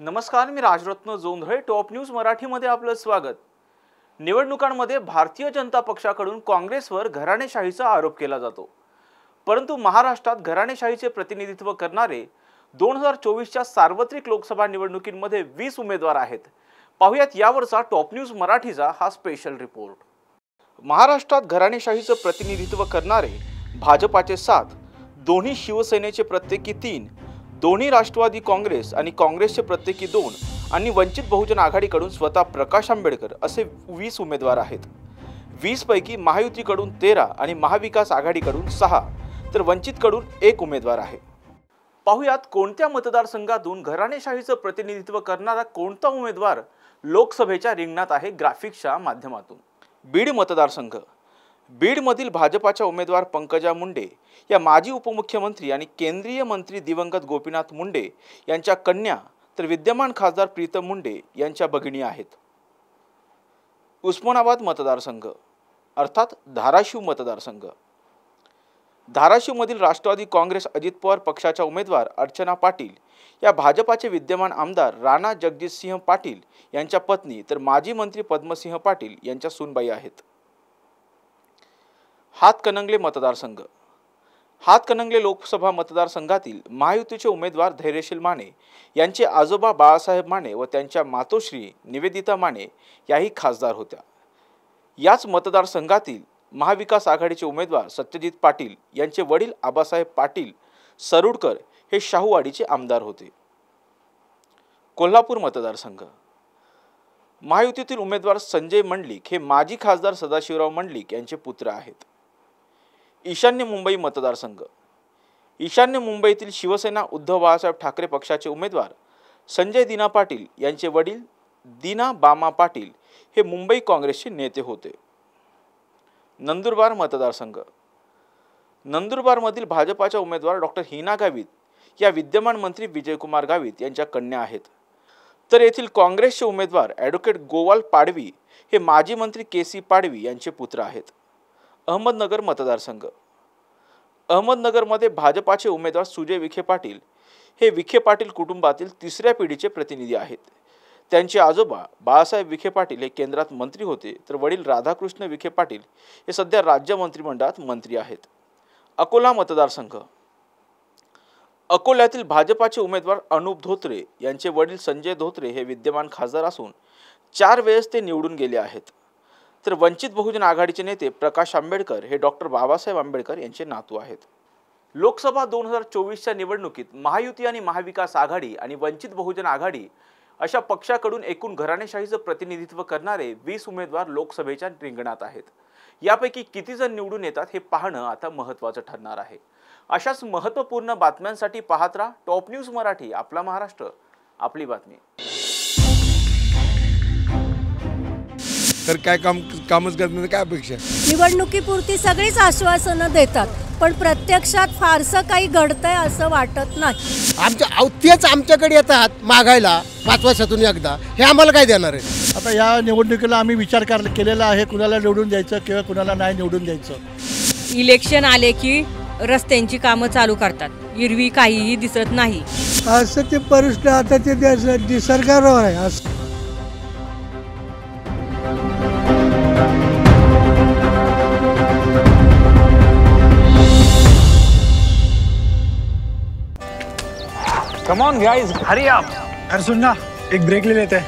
नमस्कार, मी Rajratna Jondhale. Top news मराठीमध्ये आपलं स्वागत. निवडणुकांमध्ये भारतीय जनता पक्षाकडून काँग्रेसवर घराणेशाहीचा आरोप केला जातो, परंतु महाराष्ट्रात घराणेशाहीचे प्रतिनिधित्व करणारे 2024च्या सार्वत्रिक लोकसभा निवडणुकीमध्ये 20 उमेदवार आहेत. पाहुयात यावरचा टॉप न्यूज मराठीचा हा स्पेशल रिपोर्ट. महाराष्ट्रात घराणेशाहीचं प्रतिनिधित्व करणारे भाजपाचे 7, दोन्ही शिवसेनेचे प्रत्येकी 3, दोन्ही राष्ट्रवादी काँग्रेस आणि काँग्रेसचे प्रत्येकी 2 आणि वंचित बहुजन आघाडीकडून स्वतः प्रकाश आंबेडकर असे 20 उमेदवार आहेत. 20 पैकी महायुतीकडून 13 आणि महाविकास आघाडीकडून 6 तर वंचितकडून 1 उमेदवार आहे. पाहुयात कोणत्या मतदारसंघातून घराणेशाहीचं प्रतिनिधित्व करणारा कोणता उमेदवार लोकसभेच्या रिंगणात आहे ग्राफिक्सच्या माध्यमातून. बीड मतदारसंघ. बीडमधील भाजपाच्या उमेदवार पंकजा मुंडे या माजी उपमुख्यमंत्री आणि केंद्रीय मंत्री दिवंगत गोपीनाथ मुंडे यांच्या कन्या तर विद्यमान खासदार प्रीतम मुंडे यांच्या भगिनी आहेत. उस्मानाबाद मतदारसंघ अर्थात धाराशिव मतदारसंघ. धाराशिवमधील राष्ट्रवादी काँग्रेस अजित पवार पक्षाच्या उमेदवार अर्चना पाटील या भाजपाचे विद्यमान आमदार राणा जगजितसिंह पाटील यांच्या पत्नी तर माजी मंत्री पद्मसिंह पाटील यांच्या सूनबाई आहेत. हातकणंगले मतदारसंघ. हातकणंगले लोकसभा मतदारसंघातील महायुतीचे उमेदवार धैर्यशील माने यांचे आजोबा बाळासाहेब माने व त्यांच्या मातोश्री निवेदिता माने याही खासदार होत्या. याच मतदारसंघातील महाविकास आघाडीचे उमेदवार सत्यजित पाटील यांचे वडील आबासाहेब पाटील सरुडकर हे शाहूवाडीचे आमदार होते. कोल्हापूर मतदारसंघ. महायुतीतील उमेदवार संजय मंडलिक हे माजी खासदार सदाशिवराव मंडलिक यांचे पुत्र आहेत. ईशान्य मुंबई मतदारसंघ. ईशान्य मुंबईतील शिवसेना उद्धव बाळासाहेब ठाकरे पक्षाचे उमेदवार संजय दिना पाटील यांचे वडील दिना बामा पाटील हे मुंबई काँग्रेसचे नेते होते. नंदुरबार मतदारसंघ. नंदुरबारमधील भाजपाच्या उमेदवार डॉक्टर हिना गावित या विद्यमान मंत्री विजयकुमार गावित यांच्या कन्या आहेत. तर येथील काँग्रेसचे उमेदवार ॲडव्होकेट गोवाल पाडवी हे माजी मंत्री के.सी. पाडवी यांचे पुत्र आहेत. अहमदनगर मतदारसंघ. अहमदनगरमध्ये भाजपाचे उमेदवार सुजय विखे पाटील हे विखे पाटील कुटुंबातील 3ऱ्या पिढीचे प्रतिनिधी आहेत. त्यांचे आजोबा बाळासाहेब विखे पाटील हे केंद्रात मंत्री होते तर वडील राधाकृष्ण विखे पाटील हे सध्या राज्य मंत्रिमंडळात मंत्री आहेत. अकोला मतदारसंघ. अकोल्यातील भाजपाचे उमेदवार अनुप धोत्रे यांचे वडील संजय धोत्रे हे विद्यमान खासदार असून 4 वेळेस ते निवडून गेले आहेत. तर वंचित बहुजन आघाडीचे नेते प्रकाश आंबेडकर हे डॉक्टर बाबासाहेब आंबेडकर यांचे नातू आहेत. लोकसभा 2024च्या निवडणुकीत महायुती आणि महाविकास आघाडी आणि वंचित बहुजन आघाडी अशा पक्षाकडून एकूण घराणेशाहीचं प्रतिनिधित्व करणारे 20 उमेदवार लोकसभेच्या रिंगणात आहेत. यापैकी किती जण निवडून येतात हे पाहणं आता महत्त्वाचं ठरणार आहे. अशाच महत्त्वपूर्ण बातम्यांसाठी पाहत राहा टॉप न्यूज मराठी. आपला महाराष्ट्र, आपली बातमी. तर काय कामच करण्याची काय अपेक्षा? निवडणुकीपुरती सगळीच आश्वासनं देतात, पण प्रत्यक्षात फारसं काही घडतंय असं वाटत नाही. तेच आमच्याकडे येतात मागायला 5 वर्षातून एकदा. हे आम्हाला काय देणार आहे? आता या निवडणुकीला आम्ही विचार केलेला आहे, कुणाला निवडून द्यायचं किंवा कुणाला नाही निवडून द्यायचं. इलेक्शन आले की रस्त्यांची कामं चालू करतात, एरवी काहीही दिसत नाही. असं ते परिस्थिती आता ते निसर्गावर आहे. Come on guys, hurry up. अरे सुन ना, एक ब्रेक ले लेते हैं.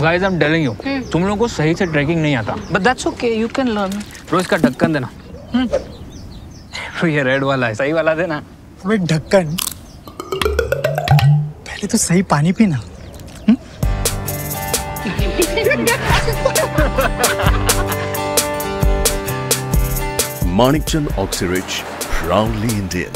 Guys, I'm telling you, तुम लोगों को सही से ट्रैकिंग नहीं आता. But that's okay, you can learn. रोज का ढक्कन देना. तो ये रेड वाला है, सही वाला देना. अब एक ढक्कन. पहले तो सही पानी पीना. Manikchand Oxyrich, proudly Indian.